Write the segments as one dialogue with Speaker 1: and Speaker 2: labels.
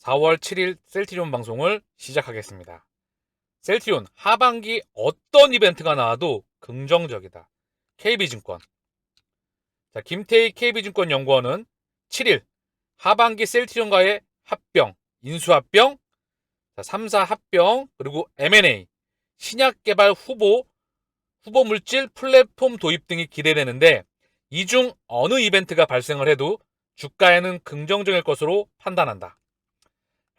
Speaker 1: 4월 7일 셀트리온 방송을 시작하겠습니다. 셀트리온 하반기 어떤 이벤트가 나와도 긍정적이다. KB증권. 자, 김태희 KB증권 연구원은 7일 하반기 셀트리온과의 합병, 인수합병, 3사 합병, 그리고 M&A, 신약 개발 후보 물질 플랫폼 도입 등이 기대되는데 이 중 어느 이벤트가 발생을 해도 주가에는 긍정적일 것으로 판단한다.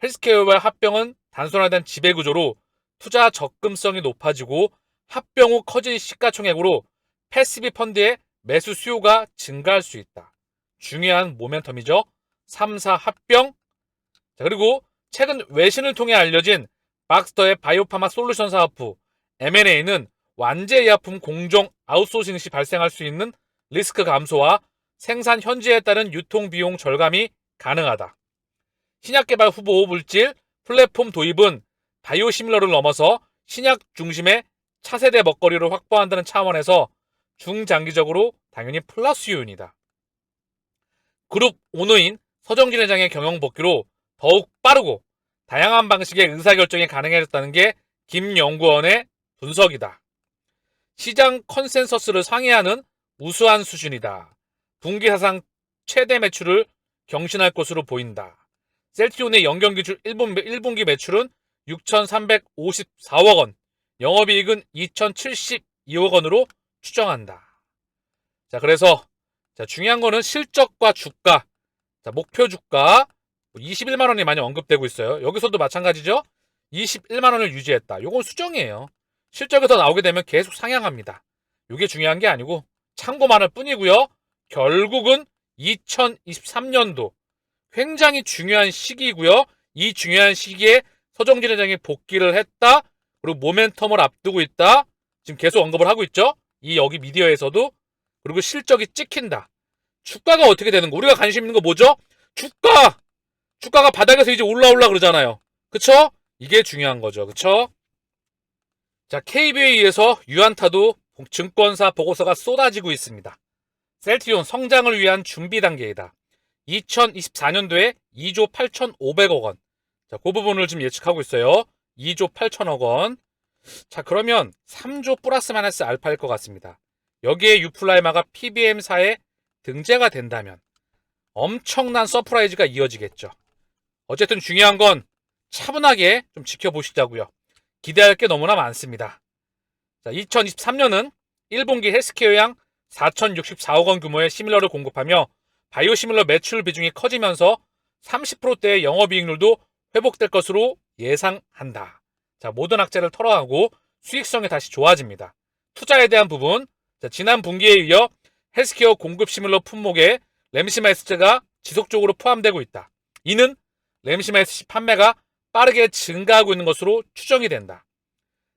Speaker 1: 헬스케어와 합병은 단순화된 지배구조로 투자 접근성이 높아지고 합병 후 커진 시가총액으로 패시브 펀드의 매수 수요가 증가할 수 있다. 중요한 모멘텀이죠. 3사 합병. 자, 그리고 최근 외신을 통해 알려진 박스터의 바이오파마 솔루션 사업 후 M&A는 완제의약품 공정 아웃소싱 시 발생할 수 있는 리스크 감소와 생산 현지에 따른 유통 비용 절감이 가능하다. 신약 개발 후보 물질 플랫폼 도입은 바이오시밀러를 넘어서 신약 중심의 차세대 먹거리를 확보한다는 차원에서 중장기적으로 당연히 플러스 요인이다. 그룹 오너인 서정진 회장의 경영 복귀로 더욱 빠르고 다양한 방식의 의사결정이 가능해졌다는 게 김 연구원의 분석이다. 시장 컨센서스를 상회하는 우수한 수준이다. 분기 사상 최대 매출을 경신할 것으로 보인다. 셀트리온의 연경기준 1분기 매출은 6,354억 원, 영업이익은 2,072억 원으로 추정한다. 자, 그래서 중요한 거는 실적과 주가, 목표 주가 21만 원이 많이 언급되고 있어요. 여기서도 마찬가지죠. 21만 원을 유지했다. 요건 수정이에요. 실적이 더 나오게 되면 계속 상향합니다. 이게 중요한 게 아니고 참고만 할 뿐이고요. 결국은 2023년도 굉장히 중요한 시기이고요. 이 중요한 시기에 서정진 회장이 복귀를 했다. 그리고 모멘텀을 앞두고 있다. 지금 계속 언급을 하고 있죠. 이 여기 미디어에서도. 그리고 실적이 찍힌다. 주가가 어떻게 되는 거? 우리가 관심 있는 거 뭐죠? 주가가 바닥에서 이제 올라오려 그러잖아요. 그쵸? 이게 중요한 거죠. 그쵸? 자, KBA에서 유안타도 증권사 보고서가 쏟아지고 있습니다. 셀트리온 성장을 위한 준비 단계이다. 2024년도에 2조 8,500억 원. 자, 그 부분을 지금 예측하고 있어요. 2조 8천억 원. 자, 그러면 3조 플러스 마이너스 알파일 것 같습니다. 여기에 유플라이마가 PBM사에 등재가 된다면 엄청난 서프라이즈가 이어지겠죠. 어쨌든 중요한 건 차분하게 좀 지켜보시자고요. 기대할 게 너무나 많습니다. 자, 2023년은 1분기 헬스케어양 4,064억 원 규모의 시밀러를 공급하며 바이오시밀러 매출 비중이 커지면서 30%대의 영업이익률도 회복될 것으로 예상한다. 자, 모든 악재를 털어가고 수익성이 다시 좋아집니다. 투자에 대한 부분, 자, 지난 분기에 이어 헬스케어 공급 시밀러 품목에 램시마이스트가 지속적으로 포함되고 있다. 이는 램시마이스트 판매가 빠르게 증가하고 있는 것으로 추정이 된다.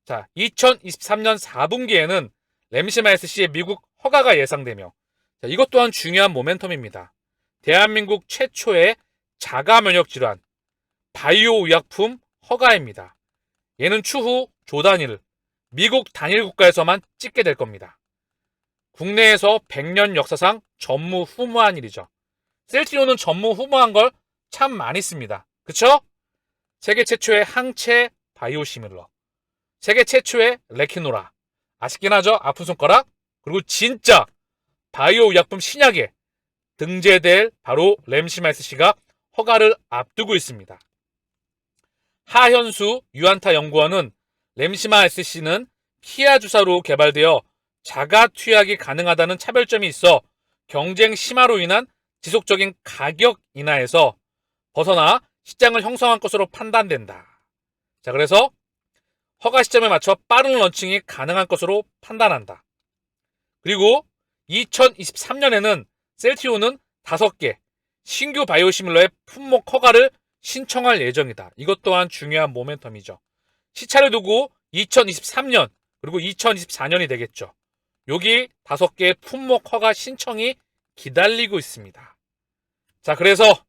Speaker 1: 자, 2023년 4분기에는 램시마이스트의 미국 허가가 예상되며 자, 이것 또한 중요한 모멘텀입니다. 대한민국 최초의 자가 면역 질환 바이오 의약품 허가입니다. 얘는 추후 조 단위를 미국 단일 국가에서만 찍게 될 겁니다. 국내에서 100년 역사상 전무후무한 일이죠. 셀트리온은 전무후무한 걸 참 많이 씁니다. 그쵸? 세계 최초의 항체 바이오시밀러, 세계 최초의 레키노라, 아쉽긴 하죠? 아픈 손가락. 그리고 진짜 바이오 의약품 신약에 등재될 바로 램시마이스씨가 허가를 앞두고 있습니다. 하현수 유안타 연구원은 램시마이스씨는 피하 주사로 개발되어 자가 투약이 가능하다는 차별점이 있어 경쟁 심화로 인한 지속적인 가격 인하에서 벗어나 시장을 형성한 것으로 판단된다. 자, 그래서 허가 시점에 맞춰 빠른 런칭이 가능한 것으로 판단한다. 그리고 2023년에는 셀트리온은 5개 신규 바이오시밀러의 품목 허가를 신청할 예정이다. 이것 또한 중요한 모멘텀이죠. 시차를 두고 2023년 그리고 2024년이 되겠죠. 여기 5개의 품목 허가 신청이 기다리고 있습니다. 자, 그래서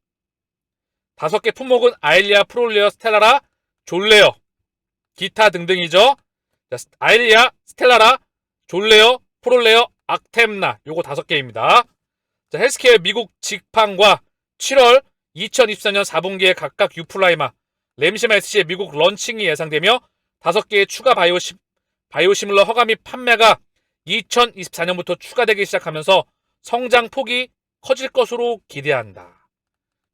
Speaker 1: 5개 품목은 아일리아, 프롤레어, 스텔라라, 졸레어, 기타 등등이죠. 자, 아일리아, 스텔라라, 졸레어, 프롤레어, 악템나 요거 5개입니다. 자, 헬스케어 미국 직판과 7월 2024년 4분기에 각각 유플라이마, 램시마 SC의 미국 런칭이 예상되며 5개의 추가 바이오시밀러 허가 및 판매가 2024년부터 추가되기 시작하면서 성장폭이 커질 것으로 기대한다.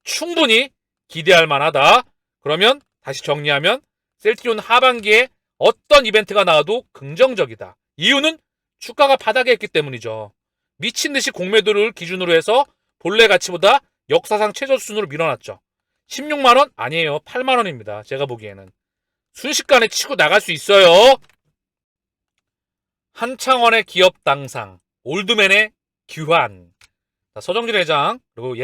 Speaker 1: 충분히 기대할 만하다. 그러면 다시 정리하면 셀트리온 하반기에 어떤 이벤트가 나와도 긍정적이다. 이유는 주가가 바닥에 있기 때문이죠. 미친듯이 공매도를 기준으로 해서 본래 가치보다 역사상 최저 수준으로 밀어놨죠. 16만원? 아니에요. 8만원입니다. 제가 보기에는. 순식간에 치고 나갈 수 있어요. 한창원의 기업 당상, 올드맨의 귀환. 자, 서정진 회장, 그리고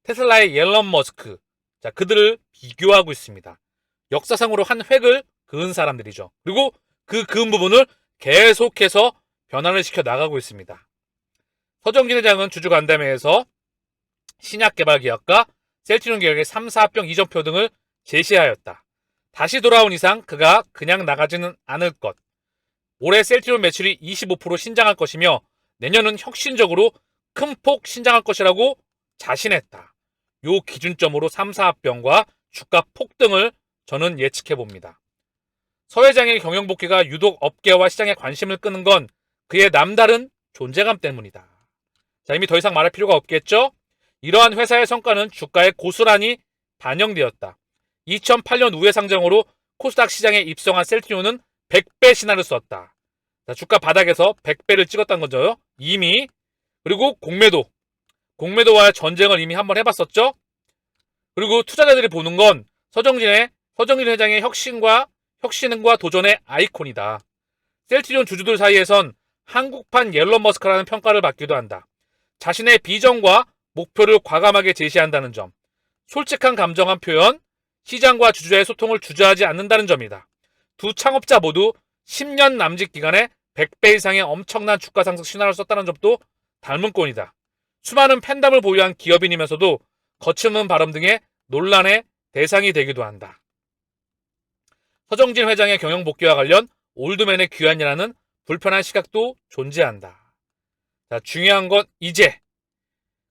Speaker 1: 테슬라의 앨런 머스크. 자, 그들을 비교하고 있습니다. 역사상으로 한 획을 그은 사람들이죠. 그리고 그 그은 부분을 계속해서 변화를 시켜 나가고 있습니다. 서정진 회장은 주주간담회에서 신약개발기업과 셀트리온 계열의 3, 4병 이전표 등을 제시하였다. 다시 돌아온 이상 그가 그냥 나가지는 않을 것. 올해 셀트리온 매출이 25% 신장할 것이며 내년은 혁신적으로 큰 폭 신장할 것이라고 자신했다. 요 기준점으로 3, 4병과 주가 폭등을 저는 예측해봅니다. 서 회장의 경영 복귀가 유독 업계와 시장에 관심을 끄는 건 그의 남다른 존재감 때문이다. 자, 이미 더 이상 말할 필요가 없겠죠? 이러한 회사의 성과는 주가에 고스란히 반영되었다. 2008년 우회 상장으로 코스닥 시장에 입성한 셀트리온은 100배 신화를 썼다. 자, 주가 바닥에서 100배를 찍었다는 거죠. 이미. 그리고 공매도와의 전쟁을 이미 한번 해봤었죠. 그리고 투자자들이 보는 건 서정진 회장의 혁신과 도전의 아이콘이다. 셀트리온 주주들 사이에선 한국판 앨런 머스크라는 평가를 받기도 한다. 자신의 비전과 목표를 과감하게 제시한다는 점, 솔직한 감정한 표현, 시장과 주주의 소통을 주저하지 않는다는 점이다. 두 창업자 모두 10년 남짓 기간에 100배 이상의 엄청난 주가 상승 신화를 썼다는 점도 닮은 꼴이다. 수많은 팬덤을 보유한 기업인이면서도 거침없는 발언 등의 논란의 대상이 되기도 한다. 서정진 회장의 경영 복귀와 관련 올드맨의 귀환이라는 불편한 시각도 존재한다. 자, 중요한 건 이제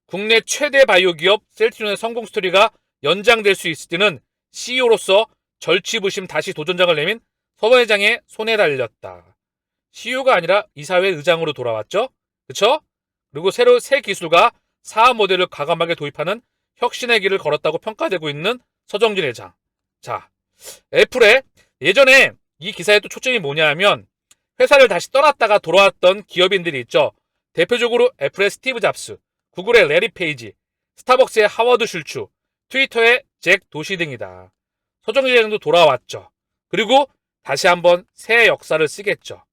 Speaker 1: 국내 최대 바이오 기업 셀트리온의 성공 스토리가 연장될 수 있을 때는 CEO로서 절치부심 다시 도전장을 내민 서 회장의 손에 달렸다. CEO가 아니라 이사회 의장으로 돌아왔죠. 그쵸? 그리고 새 기술과 사업 모델을 과감하게 도입하는 혁신의 길을 걸었다고 평가되고 있는 서정진 회장. 자, 애플의 예전에 이 기사의 또 초점이 뭐냐 하면 회사를 다시 떠났다가 돌아왔던 기업인들이 있죠. 대표적으로 애플의 스티브 잡스, 구글의 레리 페이지, 스타벅스의 하워드 슐츠, 트위터의 잭 도시 등이다. 서정진 회장도 돌아왔죠. 그리고 다시 한번 새 역사를 쓰겠죠.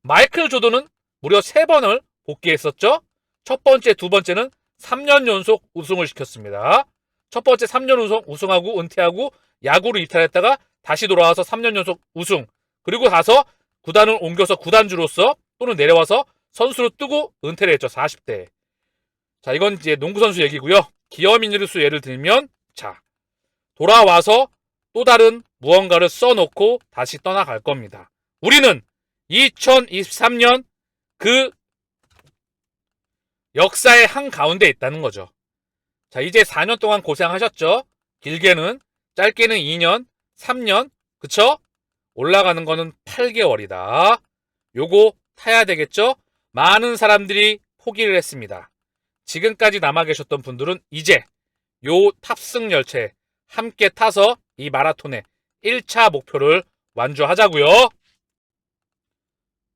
Speaker 1: 마이클 조던은 무려 3번을 복귀했었죠. 첫 번째, 두 번째는 3년 연속 우승을 시켰습니다. 첫 번째 3년 우승하고 은퇴하고 야구를 이탈했다가 다시 돌아와서 3년 연속 우승. 그리고 가서 구단을 옮겨서 구단주로서 또는 내려와서 선수로 뜨고 은퇴를 했죠. 40대. 자, 이건 이제 농구선수 얘기고요. 기어민리수 예를 들면 자, 돌아와서 또 다른 무언가를 써놓고 다시 떠나갈 겁니다. 우리는 2023년 그 역사의 한가운데 있다는 거죠. 자, 이제 4년 동안 고생하셨죠? 길게는, 짧게는 2년, 3년, 그쵸? 올라가는 거는 8개월이다. 요거 타야 되겠죠? 많은 사람들이 포기를 했습니다. 지금까지 남아 계셨던 분들은 이제 요 탑승 열차에 함께 타서 이 마라톤의 1차 목표를 완주하자고요.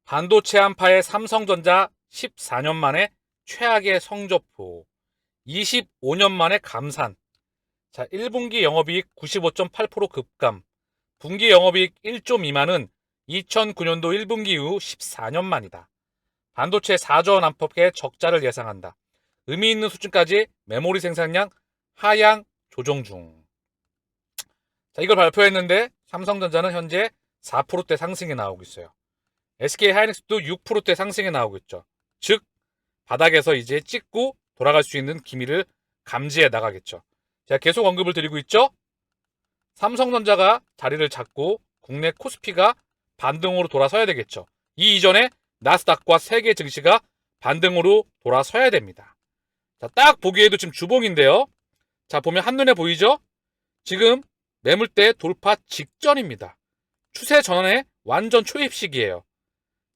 Speaker 1: 반도체 한파의 삼성전자 14년 만에 최악의 성적표, 25년 만에 감산. 자, 1분기 영업이익 95.8% 급감, 분기 영업이익 1조 미만은 2009년도 1분기 이후 14년 만이다. 반도체 4조 원 안팎의 적자를 예상한다. 의미 있는 수준까지 메모리 생산량 하향 조정 중. 자, 이걸 발표했는데 삼성전자는 현재 4%대 상승이 나오고 있어요. SK하이닉스도 6%대 상승이 나오고 있죠. 즉 바닥에서 이제 찍고 돌아갈 수 있는 기미를 감지해 나가겠죠. 제가 계속 언급을 드리고 있죠. 삼성전자가 자리를 잡고 국내 코스피가 반등으로 돌아서야 되겠죠. 이 이전에 나스닥과 세계 증시가 반등으로 돌아서야 됩니다. 자, 딱 보기에도 지금 주봉인데요. 자, 보면 한눈에 보이죠? 지금 매물대 돌파 직전입니다. 추세 전환의 완전 초입 시기예요.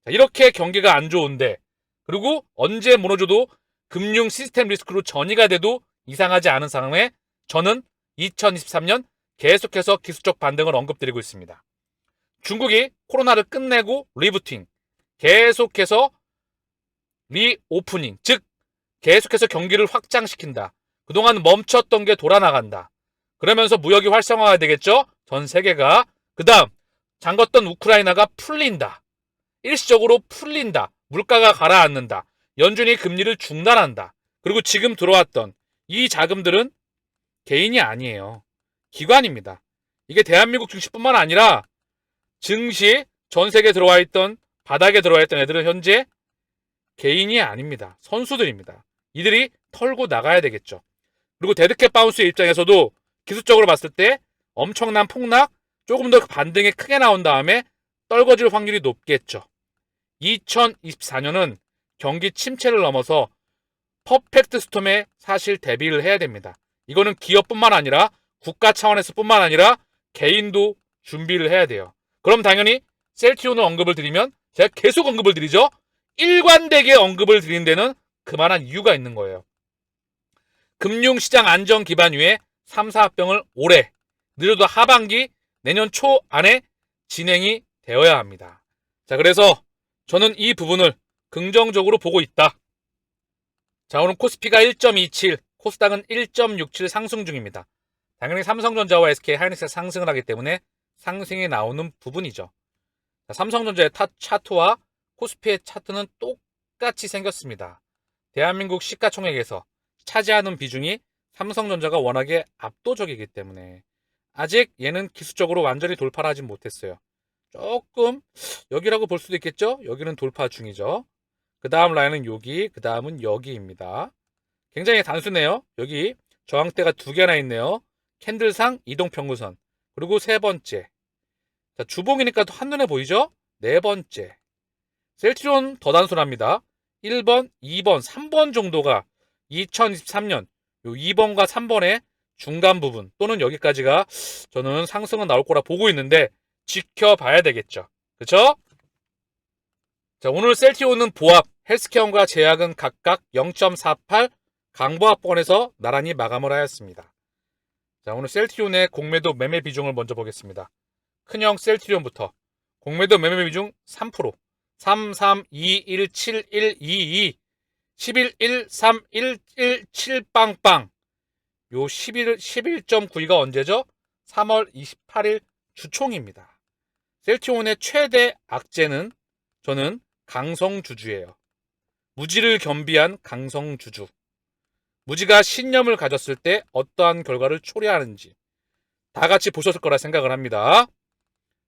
Speaker 1: 자, 이렇게 경기가 안 좋은데, 그리고 언제 무너져도 금융 시스템 리스크로 전이가 돼도 이상하지 않은 상황에 저는 2023년 계속해서 기술적 반등을 언급드리고 있습니다. 중국이 코로나를 끝내고 리부팅, 계속해서 리오프닝, 즉 계속해서 경기를 확장시킨다. 그동안 멈췄던 게 돌아나간다. 그러면서 무역이 활성화가 되겠죠? 전 세계가. 그 다음 잠궜던 우크라이나가 풀린다. 일시적으로 풀린다. 물가가 가라앉는다. 연준이 금리를 중단한다. 그리고 지금 들어왔던 이 자금들은 개인이 아니에요. 기관입니다. 이게 대한민국 증시뿐만 아니라 증시 전 세계에 들어와 있던 바닥에 들어와 있던 애들은 현재 개인이 아닙니다. 선수들입니다. 이들이 털고 나가야 되겠죠. 그리고 데드캣 바운스의 입장에서도 기술적으로 봤을 때 엄청난 폭락, 조금 더 반등이 크게 나온 다음에 떨궈질 확률이 높겠죠. 2024년은 경기 침체를 넘어서 퍼펙트 스톰에 사실 대비를 해야 됩니다. 이거는 기업뿐만 아니라 국가 차원에서 뿐만 아니라 개인도 준비를 해야 돼요. 그럼 당연히 셀트리온을 언급을 드리면 제가 계속 언급을 드리죠. 일관되게 언급을 드린 데는 그만한 이유가 있는 거예요. 금융시장 안정 기반 위에 3, 4합병을 올해, 늦어도 하반기 내년 초 안에 진행이 되어야 합니다. 자, 그래서 저는 이 부분을 긍정적으로 보고 있다. 자, 오늘 코스피가 1.27, 코스닥은 1.67 상승 중입니다. 당연히 삼성전자와 SK 하이닉스가 상승을 하기 때문에 상승이 나오는 부분이죠. 자, 삼성전자의 차트와 코스피의 차트는 똑같이 생겼습니다. 대한민국 시가총액에서 차지하는 비중이 삼성전자가 워낙에 압도적이기 때문에 아직 얘는 기술적으로 완전히 돌파를 하진 못했어요. 조금 여기라고 볼 수도 있겠죠? 여기는 돌파 중이죠. 그 다음 라인은 여기, 그 다음은 여기입니다. 굉장히 단순해요. 여기 저항대가 두 개나 있네요. 캔들상 이동평균선. 그리고 세 번째. 자, 주봉이니까 또 한눈에 보이죠? 네 번째. 셀트리온 더 단순합니다. 1번, 2번, 3번 정도가 2023년 요 2번과 3번의 중간 부분 또는 여기까지가 저는 상승은 나올 거라 보고 있는데 지켜봐야 되겠죠. 그쵸? 자, 오늘 셀트리온은 보합, 헬스케어과 제약은 각각 0.48 강보합권에서 나란히 마감을 하였습니다. 자, 오늘 셀트리온의 공매도 매매 비중을 먼저 보겠습니다. 큰형 셀트리온부터 공매도 매매 비중 3%, 33217122 1113117 빵빵. 요 11.92가 언제죠? 3월 28일 주총입니다. 셀트리온의 최대 악재는 저는 강성주주예요. 무지를 겸비한 강성주주. 무지가 신념을 가졌을 때 어떠한 결과를 초래하는지 다 같이 보셨을 거라 생각을 합니다.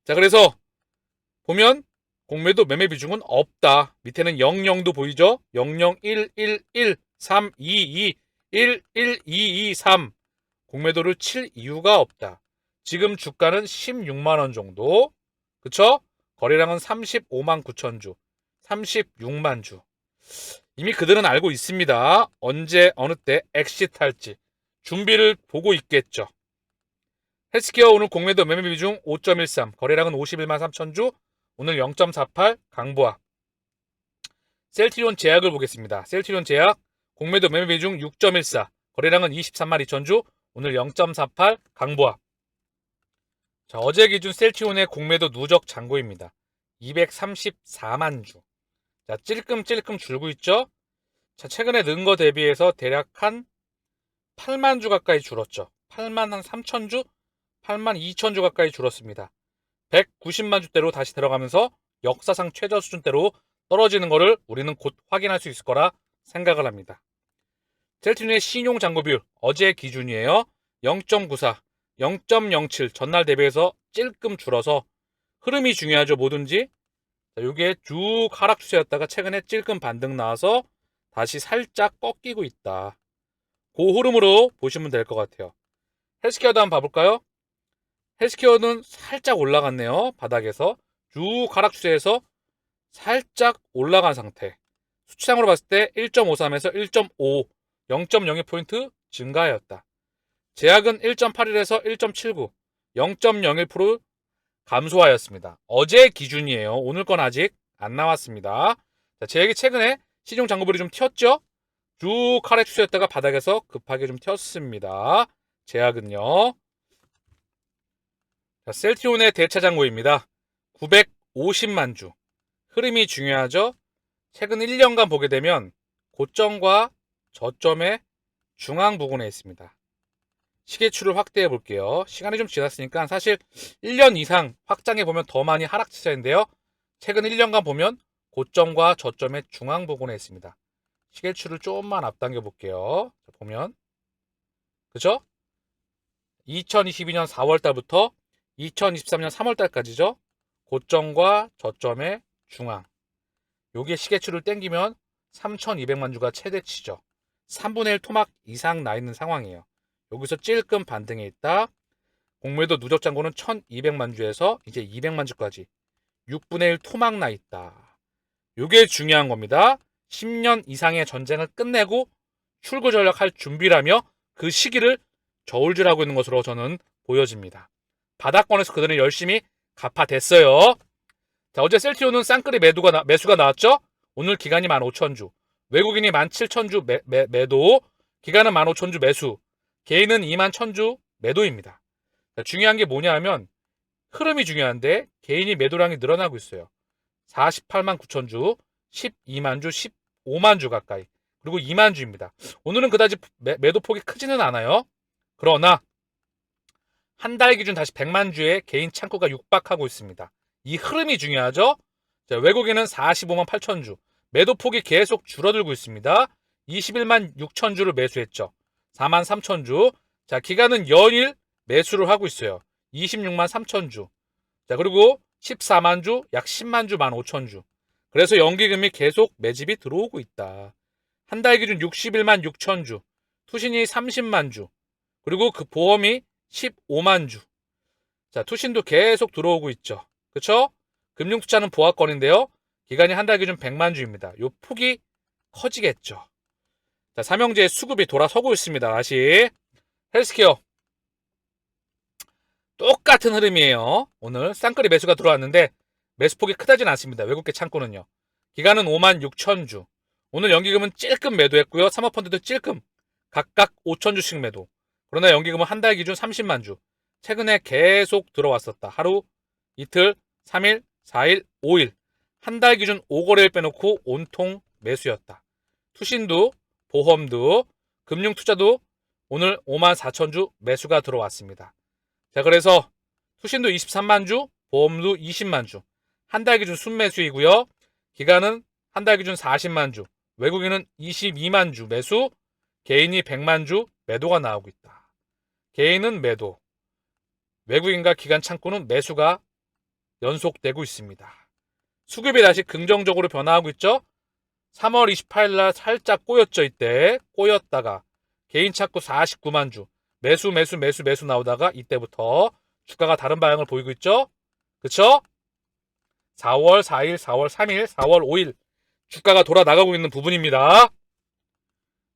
Speaker 1: 자, 그래서 보면 공매도 매매 비중은 없다. 밑에는 00도 보이죠? 0011322112223 공매도를 칠 이유가 없다. 지금 주가는 16만원 정도. 그쵸? 거래량은 35만 9천 주, 36만 주. 이미 그들은 알고 있습니다. 언제 어느 때 엑시트할지 준비를 보고 있겠죠. 헬스케어 오늘 공매도 매매 비중 5.13, 거래량은 51만 3천 주, 오늘 0.48 강보합. 셀트리온 제약을 보겠습니다. 셀트리온 제약 공매도 매매 비중 6.14, 거래량은 23만 2천 주, 오늘 0.48 강보합. 자, 어제 기준 셀트리온의 공매도 누적 잔고입니다. 234만 주. 자, 찔끔찔끔 줄고 있죠? 자, 최근에 는 거 대비해서 대략 한 8만 주 가까이 줄었죠. 8만 한 3천 주, 8만 2천 주 가까이 줄었습니다. 190만 주대로 다시 들어가면서 역사상 최저 수준대로 떨어지는 것을 우리는 곧 확인할 수 있을 거라 생각을 합니다. 셀트리온의 신용 잔고 비율 어제 기준이에요. 0.94, 0.07 전날 대비해서 찔끔 줄어서 흐름이 중요하죠. 뭐든지. 자, 이게 쭉 하락 추세였다가 최근에 찔끔 반등 나와서 다시 살짝 꺾이고 있다. 그 흐름으로 보시면 될 것 같아요. 헬스케어도 한번 봐볼까요? 헬스케어는 살짝 올라갔네요. 바닥에서 쭉 하락 추세에서 살짝 올라간 상태. 수치상으로 봤을 때 1.53에서 1.5, 0.02포인트 증가하였다. 제약은 1.81에서 1.79, 0.01% 감소하였습니다. 어제 기준이에요. 오늘 건 아직 안 나왔습니다. 자, 제약이 최근에 시중 잔고물이 좀 튀었죠? 쭉 하락 추세였다가 바닥에서 급하게 좀 튀었습니다. 제약은요. 자, 셀트리온의 대차 잔고입니다. 950만 주. 흐름이 중요하죠? 최근 1년간 보게 되면 고점과 저점의 중앙 부근에 있습니다. 시계추를 확대해 볼게요. 시간이 좀 지났으니까 사실 1년 이상 확장해 보면 더 많이 하락 추세인데요. 최근 1년간 보면 고점과 저점의 중앙 부근에 있습니다. 시계추를 조금만 앞당겨 볼게요. 보면 그죠? 2022년 4월달부터 2023년 3월달까지죠. 고점과 저점의 중앙. 요게 시계추를 땡기면 3,200만 주가 최대치죠. 3분의 1 토막 이상 나 있는 상황이에요. 여기서 찔끔 반등해 있다. 공매도 누적 잔고는 1,200만 주에서 이제 200만 주까지 6분의 1 토막 나 있다. 요게 중요한 겁니다. 10년 이상의 전쟁을 끝내고 출구 전략할 준비라며 그 시기를 저울질하고 있는 것으로 저는 보여집니다. 바닥권에서 그들은 열심히 갚아댔어요. 자, 어제 셀트리온은 쌍끌이 매수가 나왔죠? 오늘 기간이 15,000주. 외국인이 17,000주 매도, 기간은 15,000주 매수, 개인은 21,000주 매도입니다. 자, 중요한 게 뭐냐 하면 흐름이 중요한데 개인이 매도량이 늘어나고 있어요. 48만 9천 주, 12만 주, 15만 주 가까이. 그리고 2만 주입니다. 오늘은 그다지 매도폭이 크지는 않아요. 그러나 한 달 기준 다시 100만 주의 개인 창구가 육박하고 있습니다. 이 흐름이 중요하죠. 자, 외국인은 45만 8천 주. 매도폭이 계속 줄어들고 있습니다. 21만 6천 주를 매수했죠. 4만 3천 주. 자, 기간은 연일 매수를 하고 있어요. 26만 3천 주. 자, 그리고 14만 주, 약 10만 주, 15,000 주. 그래서 연기금이 계속 매집이 들어오고 있다. 한 달 기준 61만 6천 주. 투신이 30만 주. 그리고 그 보험이 15만 주. 자, 투신도 계속 들어오고 있죠. 그쵸? 금융투자는 보합권인데요. 기간이 한 달 기준 100만 주입니다. 요 폭이 커지겠죠. 자, 삼형제의 수급이 돌아서고 있습니다. 다시 헬스케어 똑같은 흐름이에요. 오늘 쌍끌이 매수가 들어왔는데 매수폭이 크다진 않습니다. 외국계 창고는요. 기간은 5만 6천 주. 오늘 연기금은 찔끔 매도했고요. 사모펀드도 찔끔 각각 5천 주씩 매도. 그러나 연기금은 한 달 기준 30만 주. 최근에 계속 들어왔었다. 하루, 이틀, 3일, 4일, 5일. 한 달 기준 5거래일 빼놓고 온통 매수였다. 투신도, 보험도, 금융투자도 오늘 5만 4천 주 매수가 들어왔습니다. 자, 그래서 투신도 23만 주, 보험도 20만 주. 한 달 기준 순매수이고요. 기간은 한 달 기준 40만 주. 외국인은 22만 주 매수, 개인이 100만 주 매도가 나오고 있다. 개인은 매도, 외국인과 기관 창구는 매수가 연속되고 있습니다. 수급이 다시 긍정적으로 변화하고 있죠. 3월 28일 날 살짝 꼬였죠. 이때 꼬였다가 개인 창구 49만 주 매수 나오다가 이때부터 주가가 다른 방향을 보이고 있죠. 그쵸? 4월 4일, 4월 3일, 4월 5일 주가가 돌아 나가고 있는 부분입니다.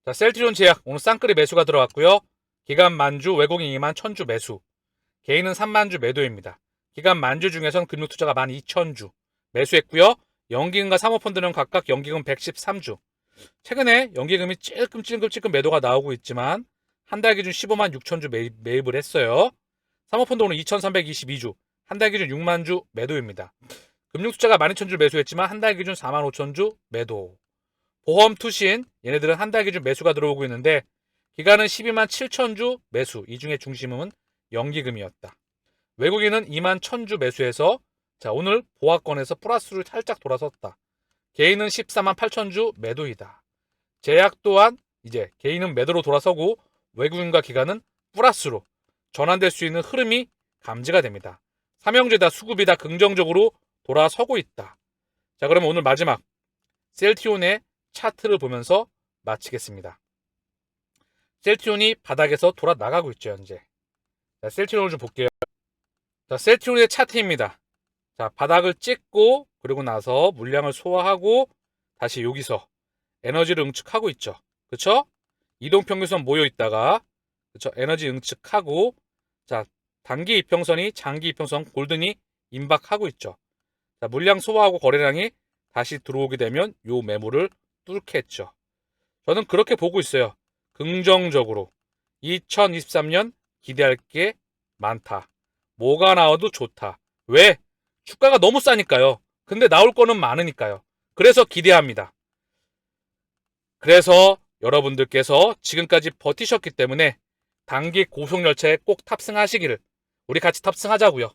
Speaker 1: 자, 셀트리온 제약 오늘 쌍끌이 매수가 들어왔고요. 기간 만주, 외국인 2만 1000주 매수, 개인은 3만 주 매도입니다. 기간 만주 중에선 금융투자가 12,000주 매수했고요. 연기금과 사모펀드는 각각 연기금 113주. 최근에 연기금이 찔끔 매도가 나오고 있지만 한 달 기준 15만 6천 주 매입을 했어요. 사모펀드 오늘 2,322주, 한 달 기준 6만 주 매도입니다. 금융투자가 12,000주 매수했지만 한 달 기준 4만 5천 주 매도. 보험 투신 얘네들은 한 달 기준 매수가 들어오고 있는데 기간은 12만 7천 주 매수. 이 중에 중심은 연기금이었다. 외국인은 2만 1,000주 매수해서 자, 오늘 보합권에서 플러스로 살짝 돌아섰다. 개인은 14만 8천 주 매도이다. 제약 또한 이제 개인은 매도로 돌아서고 외국인과 기관은 플러스로 전환될 수 있는 흐름이 감지가 됩니다. 삼형제 다 수급이 다 긍정적으로 돌아서고 있다. 자, 그러면 오늘 마지막 셀트리온의 차트를 보면서 마치겠습니다. 셀트리온이 바닥에서 돌아 나가고 있죠, 현재. 자, 셀트리온을 좀 볼게요. 자, 셀트리온의 차트입니다. 자, 바닥을 찍고 그리고 나서 물량을 소화하고 다시 여기서 에너지를 응축하고 있죠. 그쵸? 이동평균선 모여 있다가 그렇죠? 에너지 응축하고 자, 단기 이평선이 장기 이평선 골든이 임박하고 있죠. 자, 물량 소화하고 거래량이 다시 들어오게 되면 요 매물을 뚫겠죠. 저는 그렇게 보고 있어요. 긍정적으로 2023년 기대할 게 많다. 뭐가 나와도 좋다. 왜? 주가가 너무 싸니까요. 근데 나올 거는 많으니까요. 그래서 기대합니다. 그래서 여러분들께서 지금까지 버티셨기 때문에 단기 고속열차에 꼭 탑승하시기를 우리 같이 탑승하자고요.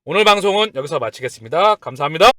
Speaker 1: 오늘 방송은 여기서 마치겠습니다. 감사합니다.